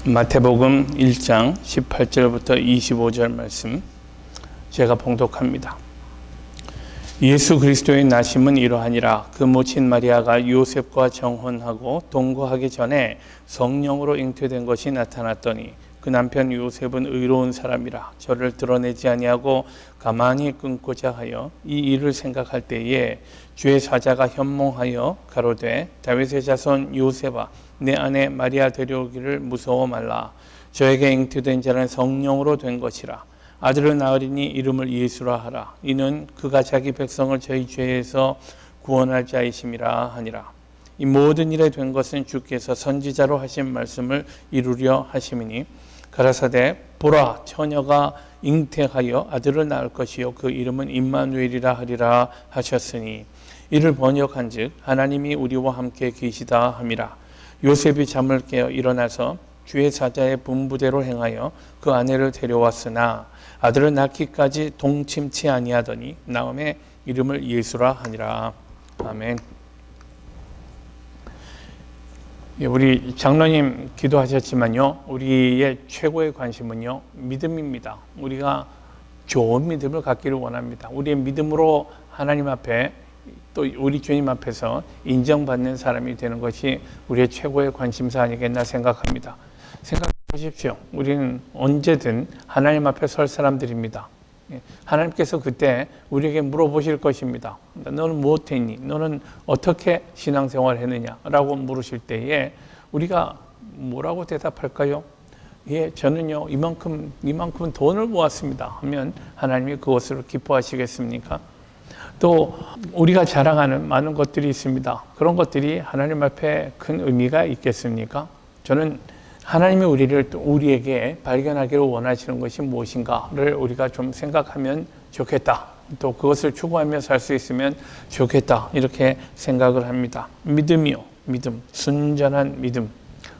마태복음 1장 18절부터 25절 말씀 제가 봉독합니다. 예수 그리스도의 나심은 이러하니라. 그 모친 마리아가 요셉과 정혼하고 동거하기 전에 성령으로 잉태된 것이 나타났더니 그 남편 요셉은 의로운 사람이라 저를 드러내지 아니하고 가만히 끊고자 하여 이 일을 생각할 때에 주의 사자가 현몽하여 가로되 다윗의 자손 요셉아 내 아내 마리아 데려오기를 무서워 말라. 저에게 잉태된 자는 성령으로 된 것이라. 아들을 낳으리니 이름을 예수라 하라. 이는 그가 자기 백성을 저희 죄에서 구원할 자이심이라 하니라. 이 모든 일에 된 것은 주께서 선지자로 하신 말씀을 이루려 하심이니 가라사대 보라 처녀가 잉태하여 아들을 낳을 것이요 그 이름은 임마누엘이라 하리라 하셨으니 이를 번역한즉 하나님이 우리와 함께 계시다 함이라. 요셉이 잠을 깨어 일어나서 주의 사자의 분부대로 행하여 그 아내를 데려왔으나 아들을 낳기까지 동침치 아니하더니 나음에 이름을 예수라 하니라. 아멘. 우리 장로님 기도하셨지만요, 우리의 최고의 관심은요 믿음입니다. 우리가 좋은 믿음을 갖기를 원합니다. 우리의 믿음으로 하나님 앞에 또 우리 주님 앞에서 인정받는 사람이 되는 것이 우리의 최고의 관심사 아니겠나 생각합니다. 생각해 보십시오. 우리는 언제든 하나님 앞에 설 사람들입니다. 하나님께서 그때 우리에게 물어보실 것입니다. 너는 무엇 했니? 너는 어떻게 신앙생활 했느냐? 라고 물으실 때에 우리가 뭐라고 대답할까요? 예, 저는요 이만큼 돈을 모았습니다 하면 하나님이 그것을 기뻐하시겠습니까? 또 우리가 자랑하는 많은 것들이 있습니다. 그런 것들이 하나님 앞에 큰 의미가 있겠습니까? 저는 하나님이 우리에게 발견하기를 원하시는 것이 무엇인가를 우리가 좀 생각하면 좋겠다. 또 그것을 추구하며 살 수 있으면 좋겠다. 이렇게 생각을 합니다. 믿음이요. 믿음. 순전한 믿음.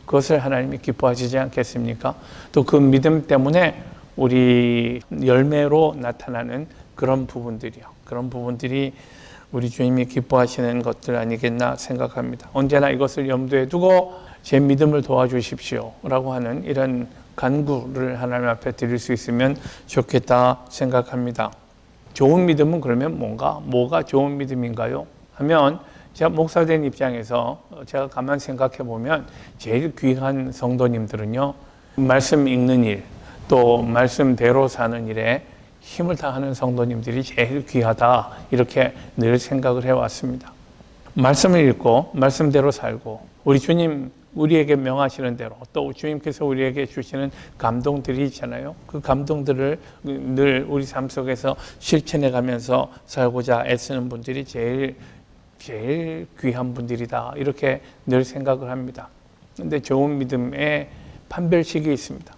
그것을 하나님이 기뻐하시지 않겠습니까? 또 그 믿음 때문에 우리 열매로 나타나는 그런 부분들이요. 그런 부분들이 우리 주님이 기뻐하시는 것들 아니겠나 생각합니다. 언제나 이것을 염두에 두고 제 믿음을 도와주십시오 라고 하는 이런 간구를 하나님 앞에 드릴 수 있으면 좋겠다 생각합니다. 좋은 믿음은 그러면 뭐가 좋은 믿음인가요? 하면 제가 목사된 입장에서 제가 가만 생각해 보면 제일 귀한 성도님들은요, 말씀 읽는 일, 또 말씀대로 사는 일에 힘을 다하는 성도님들이 제일 귀하다 이렇게 늘 생각을 해왔습니다. 말씀을 읽고 말씀대로 살고 우리 주님 우리에게 명하시는 대로 또 주님께서 우리에게 주시는 감동들이 있잖아요. 그 감동들을 늘 우리 삶 속에서 실천해 가면서 살고자 애쓰는 분들이 제일 귀한 분들이다 이렇게 늘 생각을 합니다. 그런데 좋은 믿음에 판별식이 있습니다.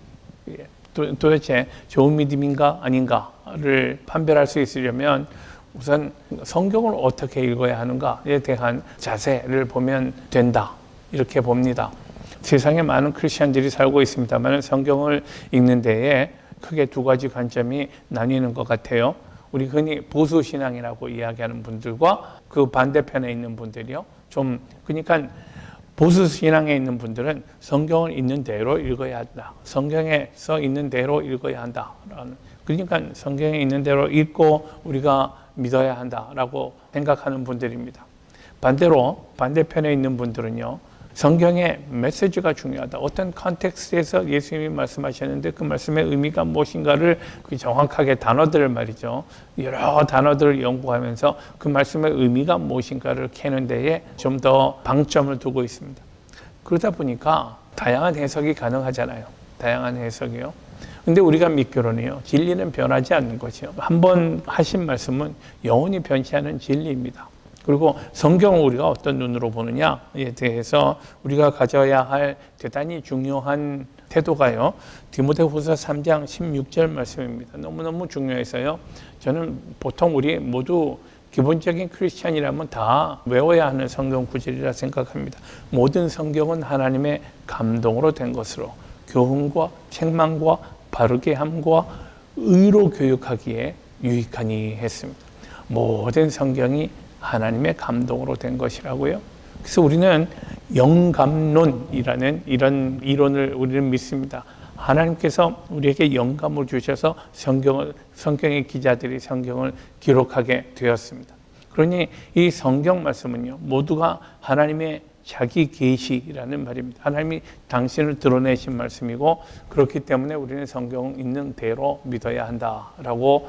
도대체 좋은 믿음인가 아닌가를 판별할 수 있으려면 우선 성경을 어떻게 읽어야 하는가에 대한 자세를 보면 된다 이렇게 봅니다. 세상에 많은 크리스천들이 살고 있습니다만 성경을 읽는 데에 크게 두 가지 관점이 나뉘는 것 같아요. 우리 흔히 보수신앙이라고 이야기하는 분들과 그 반대편에 있는 분들이요. 그러니까 보수신앙에 있는 분들은 성경을 있는 대로 읽어야 한다. 성경에 써 있는 대로 읽어야 한다. 그러니까 성경에 있는 대로 읽고 우리가 믿어야 한다라고 생각하는 분들입니다. 반대로 반대편에 있는 분들은요. 성경의 메시지가 중요하다. 어떤 컨텍스트에서 예수님이 말씀하셨는데 그 말씀의 의미가 무엇인가를 정확하게 단어들을 말이죠. 여러 단어들을 연구하면서 그 말씀의 의미가 무엇인가를 캐는 데에 좀 더 방점을 두고 있습니다. 그러다 보니까 다양한 해석이 가능하잖아요. 다양한 해석이요. 근데 우리가 믿기로는요. 진리는 변하지 않는 것이요. 한번 하신 말씀은 영원히 변치 않은 진리입니다. 그리고 성경을 우리가 어떤 눈으로 보느냐에 대해서 우리가 가져야 할 대단히 중요한 태도가요. 디모데후서 3장 16절 말씀입니다. 너무너무 중요해서요. 저는 보통 우리 모두 기본적인 크리스찬이라면 다 외워야 하는 성경 구절이라 생각합니다. 모든 성경은 하나님의 감동으로 된 것으로 교훈과 책망과 바르게 함과 의로 교육하기에 유익하니 했습니다. 모든 성경이 하나님의 감동으로 된 것이라고요. 그래서 우리는 영감론이라는 이런 이론을 우리는 믿습니다. 하나님께서 우리에게 영감을 주셔서 성경의 기자들이 성경을 기록하게 되었습니다. 그러니 이 성경 말씀은요, 모두가 하나님의 자기 계시라는 말입니다. 하나님이 당신을 드러내신 말씀이고, 그렇기 때문에 우리는 성경 있는 대로 믿어야 한다라고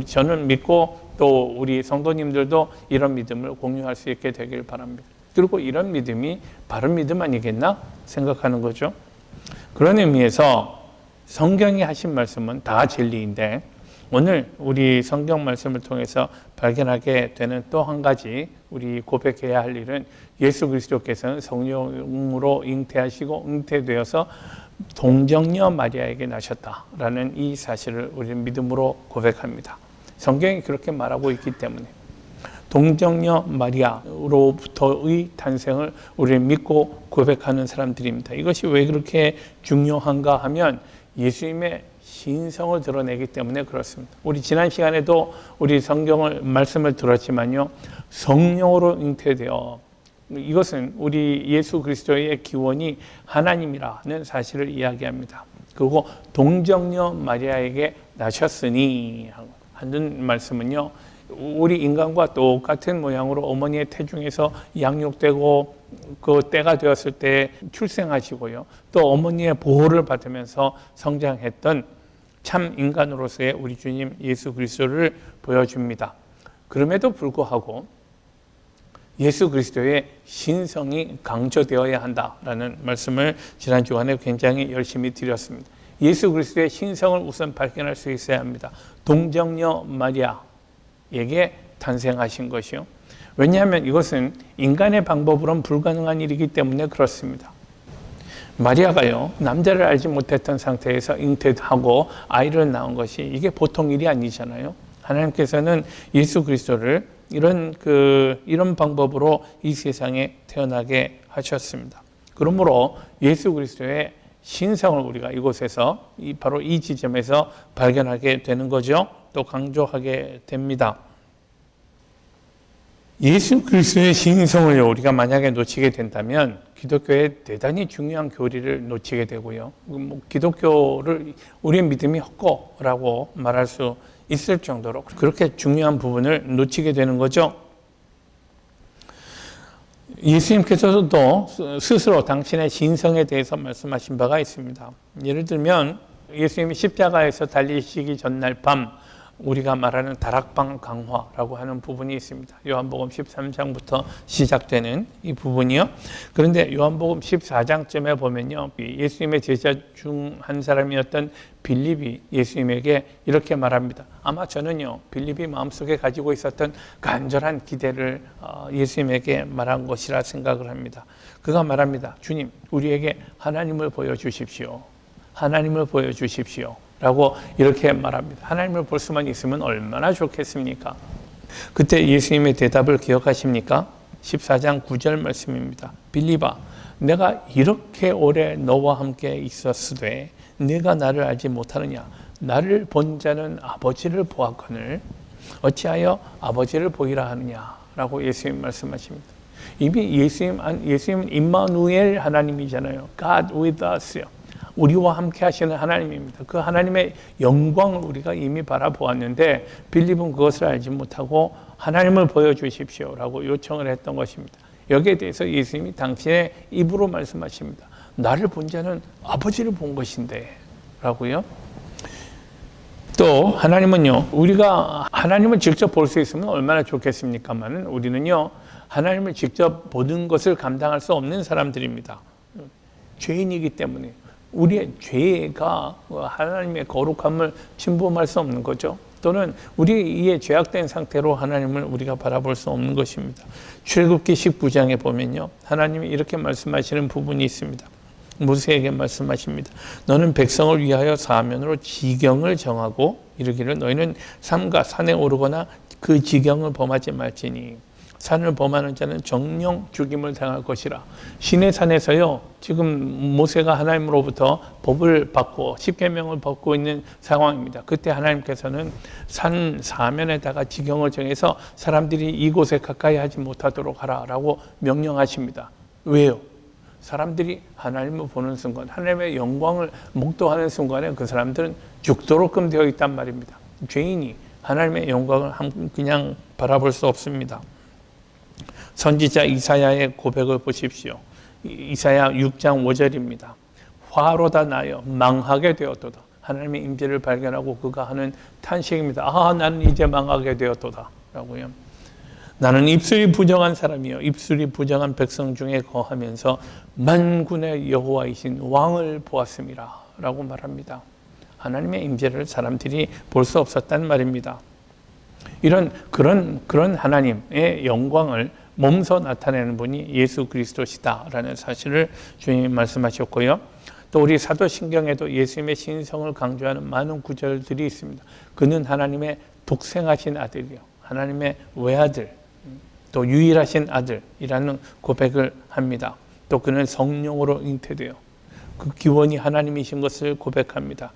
저는 믿고, 또 우리 성도님들도 이런 믿음을 공유할 수 있게 되길 바랍니다. 그리고 이런 믿음이 바른 믿음 아니겠나 생각하는 거죠. 그런 의미에서 성경이 하신 말씀은 다 진리인데, 오늘 우리 성경 말씀을 통해서 발견하게 되는 또 한 가지 우리 고백해야 할 일은, 예수 그리스도께서는 성령으로 잉태하시고 잉태되어서 동정녀 마리아에게 나셨다라는 이 사실을 우리는 믿음으로 고백합니다. 성경이 그렇게 말하고 있기 때문에 동정녀 마리아로부터의 탄생을 우리는 믿고 고백하는 사람들입니다. 이것이 왜 그렇게 중요한가 하면 예수님의 신성을 드러내기 때문에 그렇습니다. 우리 지난 시간에도 우리 말씀을 들었지만요, 성령으로 잉태되어, 이것은 우리 예수 그리스도의 기원이 하나님이라는 사실을 이야기합니다. 그리고 동정녀 마리아에게 나셨으니 하는 말씀은요, 우리 인간과 똑같은 모양으로 어머니의 태중에서 양육되고 그 때가 되었을 때 출생하시고요, 또 어머니의 보호를 받으면서 성장했던 참 인간으로서의 우리 주님 예수 그리스도를 보여줍니다. 그럼에도 불구하고 예수 그리스도의 신성이 강조되어야 한다라는 말씀을 지난 주간에 굉장히 열심히 드렸습니다. 예수 그리스도의 신성을 우선 발견할 수 있어야 합니다. 동정녀 마리아에게 탄생하신 것이요. 왜냐하면 이것은 인간의 방법으로는 불가능한 일이기 때문에 그렇습니다. 마리아가요, 남자를 알지 못했던 상태에서 잉태하고 아이를 낳은 것이 이게 보통 일이 아니잖아요. 하나님께서는 예수 그리스도를 이런 방법으로 이 세상에 태어나게 하셨습니다. 그러므로 예수 그리스도의 신성을 우리가 이곳에서 바로 이 지점에서 발견하게 되는 거죠. 또 강조하게 됩니다. 예수 그리스도의 신성을 우리가 만약에 놓치게 된다면 기독교의 대단히 중요한 교리를 놓치게 되고요. 기독교를 우리의 믿음이 헛고라고 말할 수 있을 정도로 그렇게 중요한 부분을 놓치게 되는 거죠. 예수님께서도 스스로 당신의 신성에 대해서 말씀하신 바가 있습니다. 예를 들면 예수님이 십자가에서 달리시기 전날 밤 우리가 말하는 다락방 강화라고 하는 부분이 있습니다. 요한복음 13장부터 시작되는 이 부분이요. 그런데 요한복음 14장쯤에 보면요, 예수님의 제자 중 한 사람이었던 빌립이 예수님에게 이렇게 말합니다. 아마 저는요, 빌립이 마음속에 가지고 있었던 간절한 기대를 예수님에게 말한 것이라 생각을 합니다. 그가 말합니다. 주님, 우리에게 하나님을 보여주십시오. 하나님을 보여주십시오. 라고 이렇게 말합니다. 하나님을 볼 수만 있으면 얼마나 좋겠습니까? 그때 예수님의 대답을 기억하십니까? 14장 9절 말씀입니다. 빌립아, 내가 이렇게 오래 너와 함께 있었으되 네가 나를 알지 못하느냐? 나를 본 자는 아버지를 보았거늘 어찌하여 아버지를 보이라 하느냐? 라고 예수님 말씀하십니다. 이미 예수님은 임마누엘 하나님이잖아요. God with us요. 우리와 함께 하시는 하나님입니다. 그 하나님의 영광을 우리가 이미 바라보았는데 빌립은 그것을 알지 못하고 하나님을 보여주십시오 라고 요청을 했던 것입니다. 여기에 대해서 예수님이 당신의 입으로 말씀하십니다. 나를 본 자는 아버지를 본 것인데 라고요. 또 하나님은요, 우리가 하나님을 직접 볼 수 있으면 얼마나 좋겠습니까만 우리는요, 하나님을 직접 보는 것을 감당할 수 없는 사람들입니다. 죄인이기 때문에 우리의 죄가 하나님의 거룩함을 침범할 수 없는 거죠. 또는 우리의 죄악된 상태로 하나님을 우리가 바라볼 수 없는 것입니다. 출애굽기 19장에 보면요, 하나님이 이렇게 말씀하시는 부분이 있습니다. 모세에게 말씀하십니다. 너는 백성을 위하여 사면으로 지경을 정하고 이르기를 너희는 삼가 산에 오르거나 그 지경을 범하지 말지니 산을 범하는 자는 정령 죽임을 당할 것이라. 시내산에서요, 지금 모세가 하나님으로부터 법을 받고 십계명을 받고 있는 상황입니다. 그때 하나님께서는 산 사면에다가 지경을 정해서 사람들이 이곳에 가까이 하지 못하도록 하라라고 명령하십니다. 왜요? 사람들이 하나님을 보는 순간, 하나님의 영광을 목도하는 순간에 그 사람들은 죽도록끔 되어 있단 말입니다. 죄인이 하나님의 영광을 그냥 바라볼 수 없습니다. 선지자 이사야의 고백을 보십시오. 이사야 6장 5절입니다. 화로다 나여 망하게 되었도다. 하나님의 임재를 발견하고 그가 하는 탄식입니다. 아, 나는 이제 망하게 되었도다 라고요. 나는 입술이 부정한 사람이요 입술이 부정한 백성 중에 거하면서 만군의 여호와이신 왕을 보았음이라 라고 말합니다. 하나님의 임재를 사람들이 볼 수 없었단 말입니다. 그런 하나님의 영광을 몸소 나타내는 분이 예수 그리스도시다라는 사실을 주님이 말씀하셨고요. 또 우리 사도신경에도 예수님의 신성을 강조하는 많은 구절들이 있습니다. 그는 하나님의 독생하신 아들이요 하나님의 외아들, 또 유일하신 아들이라는 고백을 합니다. 또 그는 성령으로 잉태되어 그 기원이 하나님이신 것을 고백합니다.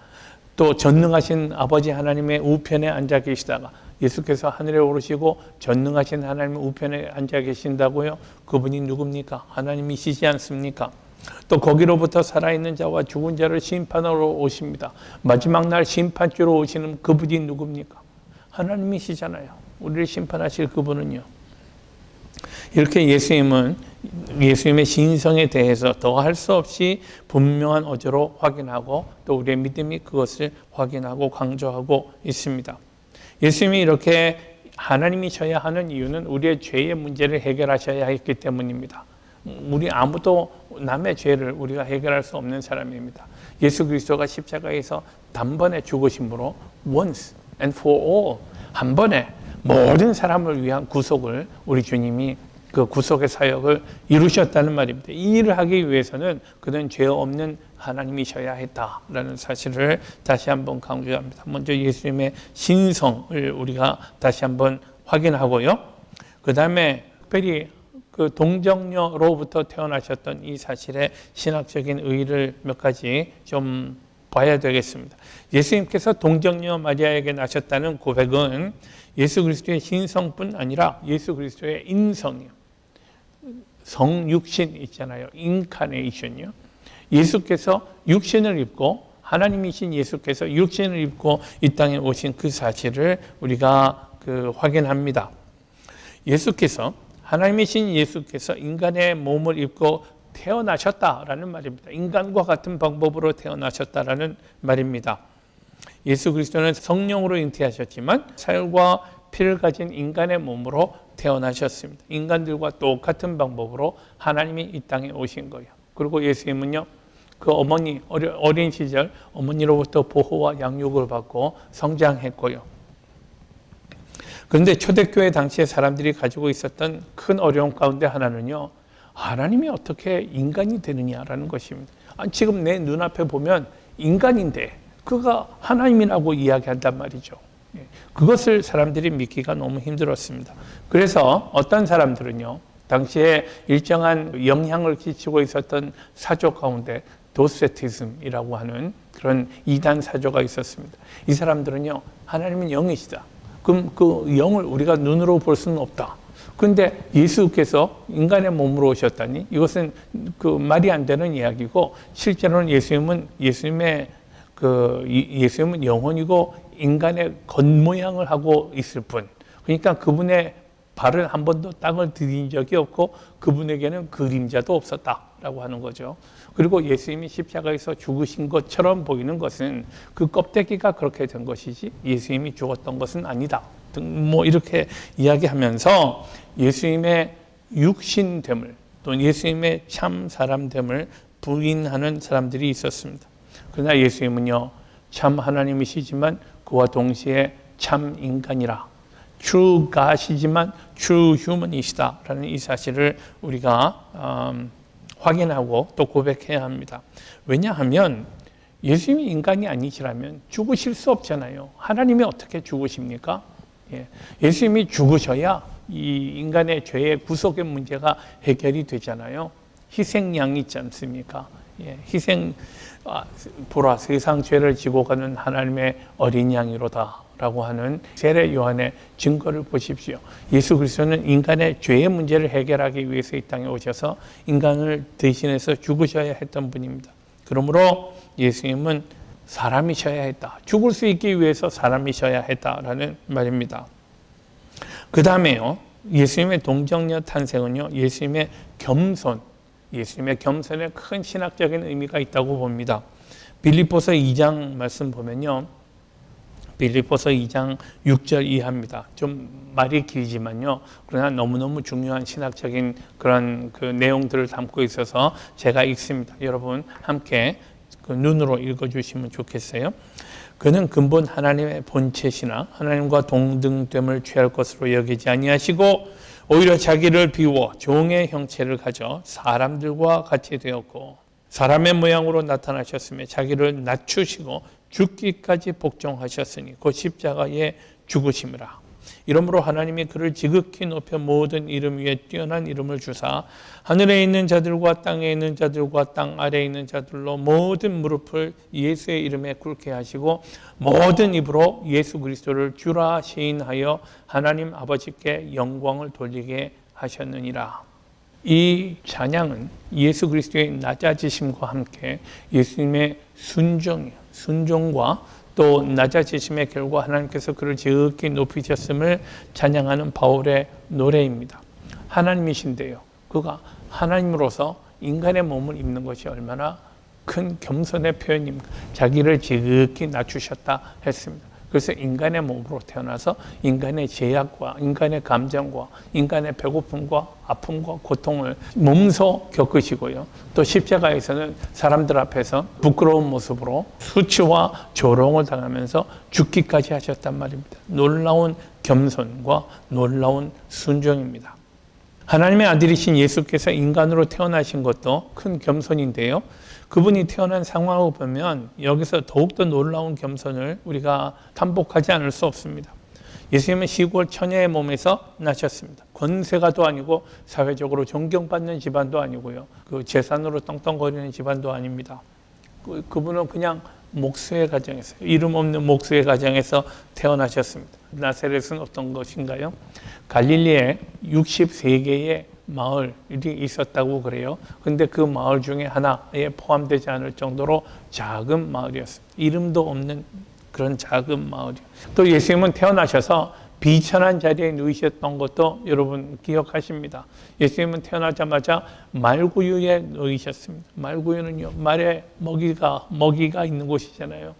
또 전능하신 아버지 하나님의 우편에 앉아 계시다가 예수께서 하늘에 오르시고 전능하신 하나님의 우편에 앉아 계신다고요. 그분이 누굽니까? 하나님이시지 않습니까? 또 거기로부터 살아있는 자와 죽은 자를 심판하러 오십니다. 마지막 날 심판주로 오시는 그분이 누굽니까? 하나님이시잖아요. 우리를 심판하실 그분은요. 이렇게 예수님의 신성에 대해서 더할 수 없이 분명한 어조로 확인하고 또 우리의 믿음이 그것을 확인하고 강조하고 있습니다. 예수님이 이렇게 하나님이셔야 하는 이유는 우리의 죄의 문제를 해결하셔야 했기 때문입니다. 우리 아무도 남의 죄를 우리가 해결할 수 없는 사람입니다. 예수 그리스도가 십자가에서 단번에 죽으심으로 once and for all 한 번에 모든 사람을 위한 구속을 우리 주님이 그 구속의 사역을 이루셨다는 말입니다. 이 일을 하기 위해서는 그는 죄 없는 하나님이셔야 했다라는 사실을 다시 한번 강조합니다. 먼저 예수님의 신성을 우리가 다시 한번 확인하고요. 그 다음에 특별히 그 동정녀로부터 태어나셨던 이 사실의 신학적인 의의를 몇 가지 좀 봐야 되겠습니다. 예수님께서 동정녀 마리아에게 나셨다는 고백은 예수 그리스도의 신성뿐 아니라 예수 그리스도의 인성이요. 성육신 있잖아요. 인카네이션이요. 예수께서 육신을 입고 하나님이신 예수께서 육신을 입고 이 땅에 오신 그 사실을 우리가 확인합니다. 예수께서 하나님이신 예수께서 인간의 몸을 입고 태어나셨다라는 말입니다. 인간과 같은 방법으로 태어나셨다라는 말입니다. 예수 그리스도는 성령으로 잉태하셨지만 살과 피를 가진 인간의 몸으로 태어나셨습니다. 인간들과 똑같은 방법으로 하나님이 이 땅에 오신 거예요. 그리고 예수님은요, 그 어린 시절 어머니로부터 보호와 양육을 받고 성장했고요. 그런데 초대교회 당시에 사람들이 가지고 있었던 큰 어려움 가운데 하나는요, 하나님이 어떻게 인간이 되느냐라는 것입니다. 지금 내 눈앞에 보면 인간인데 그가 하나님이라고 이야기한단 말이죠. 그것을 사람들이 믿기가 너무 힘들었습니다. 그래서 어떤 사람들은요, 당시에 일정한 영향을 끼치고 있었던 사조 가운데 도세티즘이라고 하는 그런 이단 사조가 있었습니다. 이 사람들은요, 하나님은 영이시다. 그럼 그 영을 우리가 눈으로 볼 수는 없다. 그런데 예수께서 인간의 몸으로 오셨다니 이것은 말이 안 되는 이야기고, 실제로는 예수님은 영혼이고 인간의 겉모양을 하고 있을 뿐. 그러니까 그분의 발은 한 번도 땅을 디딘 적이 없고 그분에게는 그림자도 없었다라고 하는 거죠. 그리고 예수님이 십자가에서 죽으신 것처럼 보이는 것은 그 껍데기가 그렇게 된 것이지 예수님이 죽었던 것은 아니다. 이렇게 이야기하면서 예수님의 육신됨을 또 예수님의 참 사람됨을 부인하는 사람들이 있었습니다. 그러나 예수님은요, 참 하나님이시지만 그와 동시에 참 인간이라, true God이지만 true human이시다라는 이 사실을 우리가 확인하고 또 고백해야 합니다. 왜냐하면 예수님이 인간이 아니시라면 죽으실 수 없잖아요. 하나님이 어떻게 죽으십니까? 예수님이 죽으셔야 이 인간의 죄의 구속의 문제가 해결이 되잖아요. 희생양이 있지 않습니까? 희생, 보라 세상 죄를 지고 가는 하나님의 어린 양이로다라고 하는 세례 요한의 증거를 보십시오. 예수 그리스도는 인간의 죄의 문제를 해결하기 위해서 이 땅에 오셔서 인간을 대신해서 죽으셔야 했던 분입니다. 그러므로 예수님은 사람이셔야 했다. 죽을 수 있기 위해서 사람이셔야 했다라는 말입니다. 그 다음에요, 예수님의 동정녀 탄생은요, 예수님의 겸손에 큰 신학적인 의미가 있다고 봅니다. 빌립보서 2장 말씀 보면요, 빌립보서 2장 6절 이하입니다. 좀 말이 길지만요, 그러나 너무너무 중요한 신학적인 그런 그 내용들을 담고 있어서 제가 읽습니다. 여러분 함께 그 눈으로 읽어주시면 좋겠어요. 그는 근본 하나님의 본체시나 하나님과 동등됨을 취할 것으로 여기지 아니하시고 오히려 자기를 비워 종의 형체를 가져 사람들과 같이 되었고 사람의 모양으로 나타나셨으며 자기를 낮추시고 죽기까지 복종하셨으니 곧 십자가에 죽으심이라. 이러므로 하나님이 그를 지극히 높여 모든 이름 위에 뛰어난 이름을 주사 하늘에 있는 자들과 땅에 있는 자들과 땅 아래에 있는 자들로 모든 무릎을 예수의 이름에 꿇게 하시고 모든 입으로 예수 그리스도를 주라 시인하여 하나님 아버지께 영광을 돌리게 하셨느니라. 이 찬양은 예수 그리스도의 낮아지심과 함께 예수님의 순종과 또 낮아지심의 결과 하나님께서 그를 지극히 높이셨음을 찬양하는 바울의 노래입니다. 하나님이신데요, 그가 하나님으로서 인간의 몸을 입는 것이 얼마나 큰 겸손의 표현입니까? 자기를 지극히 낮추셨다 했습니다. 그래서 인간의 몸으로 태어나서 인간의 죄악과 인간의 감정과 인간의 배고픔과 아픔과 고통을 몸소 겪으시고요. 또 십자가에서는 사람들 앞에서 부끄러운 모습으로 수치와 조롱을 당하면서 죽기까지 하셨단 말입니다. 놀라운 겸손과 놀라운 순종입니다. 하나님의 아들이신 예수께서 인간으로 태어나신 것도 큰 겸손인데요. 그분이 태어난 상황을 보면 여기서 더욱더 놀라운 겸손을 우리가 탐복하지 않을 수 없습니다. 예수님은 시골 처녀의 몸에서 나셨습니다. 권세가도 아니고 사회적으로 존경받는 집안도 아니고요. 그 재산으로 떵떵거리는 집안도 아닙니다. 그분은 그냥 목수의 가정에서, 이름 없는 목수의 가정에서 태어나셨습니다. 나사렛은 어떤 것인가요? 갈릴리에 63개의 마을이 있었다고 그래요. 근데 그 마을 중에 하나에 포함되지 않을 정도로 작은 마을이었습니다. 이름도 없는 그런 작은 마을이요. 또 예수님은 태어나셔서 비천한 자리에 누이셨던 것도 여러분 기억하십니다. 예수님은 태어나자마자 말구유에 누이셨습니다. 말구유는요, 말에 먹이가 있는 곳이잖아요.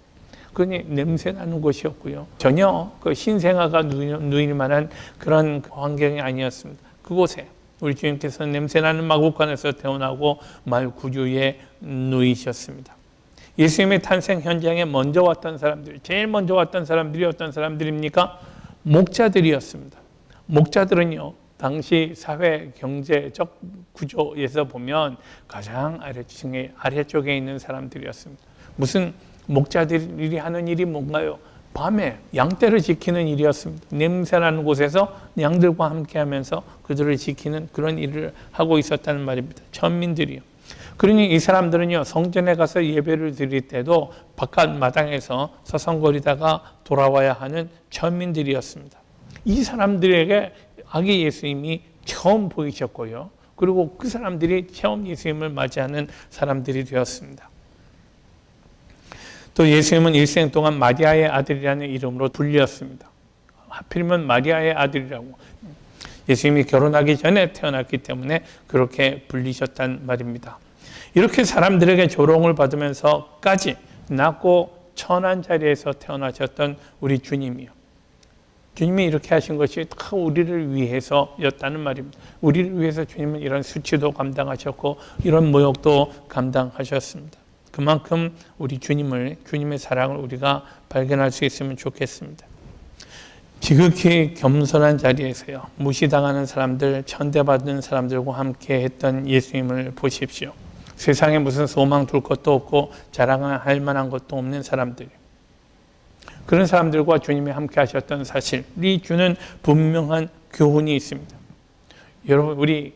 그러니 냄새 나는 곳이었고요. 전혀 그 신생아가 누일 만한 그런 환경이 아니었습니다. 그곳에 우리 주님께서는 냄새나는 마구간에서 태어나고 말구유에 누이셨습니다. 예수님의 탄생 현장에 먼저 왔던 사람들, 제일 먼저 왔던 사람들이 어떤 사람들입니까? 목자들이었습니다. 목자들은요, 당시 사회 경제적 구조에서 보면 가장 아래쪽에 있는 사람들이었습니다. 무슨 목자들이 하는 일이 뭔가요? 밤에 양떼를 지키는 일이었습니다. 냄새나는 곳에서 양들과 함께 하면서 그들을 지키는 그런 일을 하고 있었다는 말입니다. 천민들이요. 그러니 이 사람들은요, 성전에 가서 예배를 드릴 때도 바깥 마당에서 서성거리다가 돌아와야 하는 천민들이었습니다. 이 사람들에게 아기 예수님이 처음 보이셨고요. 그리고 그 사람들이 처음 예수님을 맞이하는 사람들이 되었습니다. 또 예수님은 일생 동안 마리아의 아들이라는 이름으로 불렸습니다. 하필이면 마리아의 아들이라고. 예수님이 결혼하기 전에 태어났기 때문에 그렇게 불리셨단 말입니다. 이렇게 사람들에게 조롱을 받으면서까지 낮고 천한 자리에서 태어나셨던 우리 주님이요. 주님이 이렇게 하신 것이 다 우리를 위해서였다는 말입니다. 우리를 위해서 주님은 이런 수치도 감당하셨고 이런 모욕도 감당하셨습니다. 그만큼 우리 주님의 사랑을 우리가 발견할 수 있으면 좋겠습니다. 지극히 겸손한 자리에서요, 무시당하는 사람들, 천대받는 사람들과 함께 했던 예수님을 보십시오. 세상에 무슨 소망 둘 것도 없고 자랑할 만한 것도 없는 사람들, 그런 사람들과 주님이 함께 하셨던 사실이 주는 분명한 교훈이 있습니다. 여러분, 우리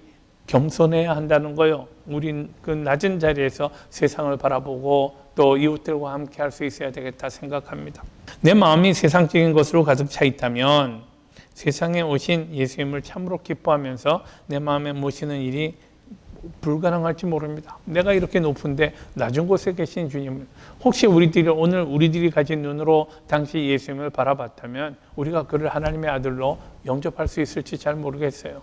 겸손해야 한다는 거요. 우린 그 낮은 자리에서 세상을 바라보고 또 이웃들과 함께 할 수 있어야 되겠다 생각합니다. 내 마음이 세상적인 것으로 가득 차 있다면 세상에 오신 예수님을 참으로 기뻐하면서 내 마음에 모시는 일이 불가능할지 모릅니다. 내가 이렇게 높은데 낮은 곳에 계신 주님, 혹시 오늘 우리들이 가진 눈으로 당시 예수님을 바라봤다면 우리가 그를 하나님의 아들로 영접할 수 있을지 잘 모르겠어요.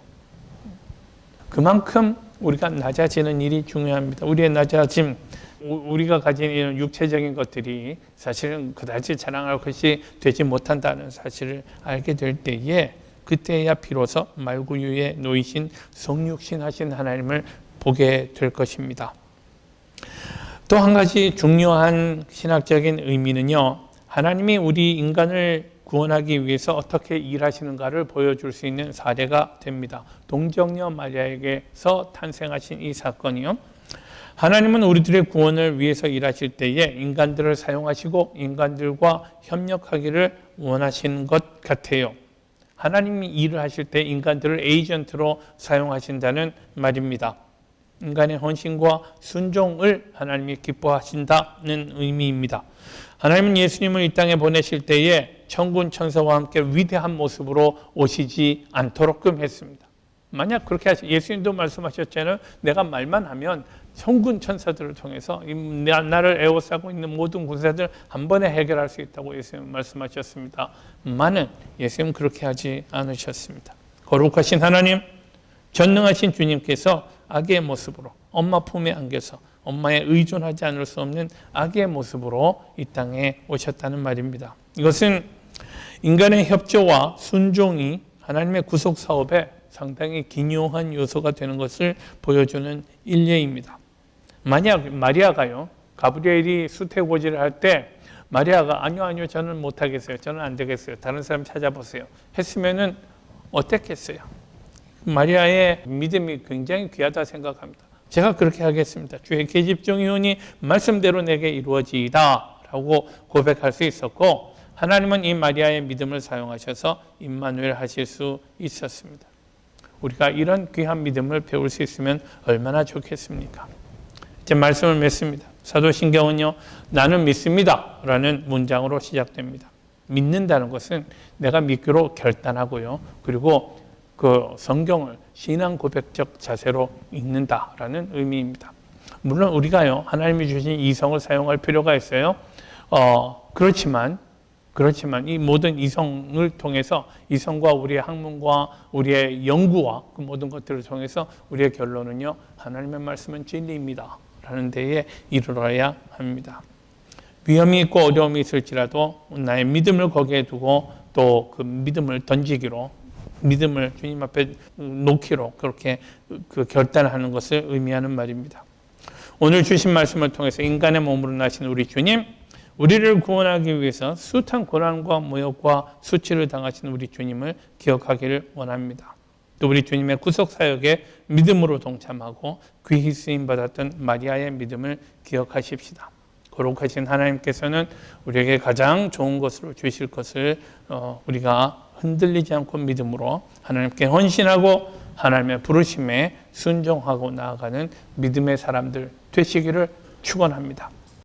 그만큼 우리가 낮아지는 일이 중요합니다. 우리의 낮아짐, 우리가 가진 이런 육체적인 것들이 사실은 그다지 자랑할 것이 되지 못한다는 사실을 알게 될 때에 그때야 비로소 말구유에 놓이신 성육신하신 하나님을 보게 될 것입니다. 또 한 가지 중요한 신학적인 의미는요, 하나님이 우리 인간을 구원하기 위해서 어떻게 일하시는가를 보여줄 수 있는 사례가 됩니다. 동정녀 마리아에게서 탄생하신 이 사건이요, 하나님은 우리들의 구원을 위해서 일하실 때에 인간들을 사용하시고 인간들과 협력하기를 원하시는 것 같아요. 하나님이 일을 하실 때 인간들을 에이전트로 사용하신다는 말입니다. 인간의 헌신과 순종을 하나님이 기뻐하신다는 의미입니다. 하나님은 예수님을 이 땅에 보내실 때에 천군 천사와 함께 위대한 모습으로 오시지 않도록끔 했습니다. 만약 그렇게 예수님도 말씀하셨잖아요. 내가 말만 하면 천군 천사들을 통해서 나를 에워싸고 있는 모든 군사들 한 번에 해결할 수 있다고 예수님 말씀하셨습니다. 많은 예수님은 그렇게 하지 않으셨습니다. 거룩하신 하나님, 전능하신 주님께서 아기의 모습으로 엄마 품에 안겨서 엄마에 의존하지 않을 수 없는 아기의 모습으로 이 땅에 오셨다는 말입니다. 이것은 인간의 협조와 순종이 하나님의 구속 사업에 상당히 기묘한 요소가 되는 것을 보여주는 일례입니다. 만약 마리아가요, 가브리엘이 수태고지를 할 때 마리아가 아니요 저는 못하겠어요, 저는 안 되겠어요, 다른 사람 찾아보세요 했으면은 어땠겠어요? 마리아의 믿음이 굉장히 귀하다 생각합니다. 제가 그렇게 하겠습니다. 주의 계집종이오니 말씀대로 내게 이루어지이다 라고 고백할 수 있었고, 하나님은 이 마리아의 믿음을 사용하셔서 임마누엘 하실 수 있었습니다. 우리가 이런 귀한 믿음을 배울 수 있으면 얼마나 좋겠습니까? 이제 말씀을 맺습니다. 사도신경은요, 나는 믿습니다 라는 문장으로 시작됩니다. 믿는다는 것은 내가 믿기로 결단하고요, 그리고 그 성경을 신앙 고백적 자세로 읽는다라는 의미입니다. 물론 우리가요, 하나님이 주신 이성을 사용할 필요가 있어요. 그렇지만 이 모든 이성을 통해서, 이성과 우리의 학문과 우리의 연구와 그 모든 것들을 통해서 우리의 결론은요, 하나님의 말씀은 진리입니다 라는 데에 이르러야 합니다. 위험이 있고 어려움이 있을지라도 나의 믿음을 거기에 두고 또 그 믿음을 던지기로, 믿음을 주님 앞에 놓기로 그렇게 그 결단하는 것을 의미하는 말입니다. 오늘 주신 말씀을 통해서 인간의 몸으로 나신 우리 주님, 우리를 구원하기 위해서 숱한 고난과 모욕과 수치를 당하신 우리 주님을 기억하기를 원합니다. 또 우리 주님의 구속 사역에 믿음으로 동참하고 귀히 쓰임 받았던 마리아의 믿음을 기억하십시다. 거룩하신 하나님께서는 우리에게 가장 좋은 것으로 주실 것을 우리가 흔들리지 않고 믿음으로 하나님께 헌신하고 하나님의 부르심에 순종하고 나아가는 믿음의 사람들 되시기를 축원합니다.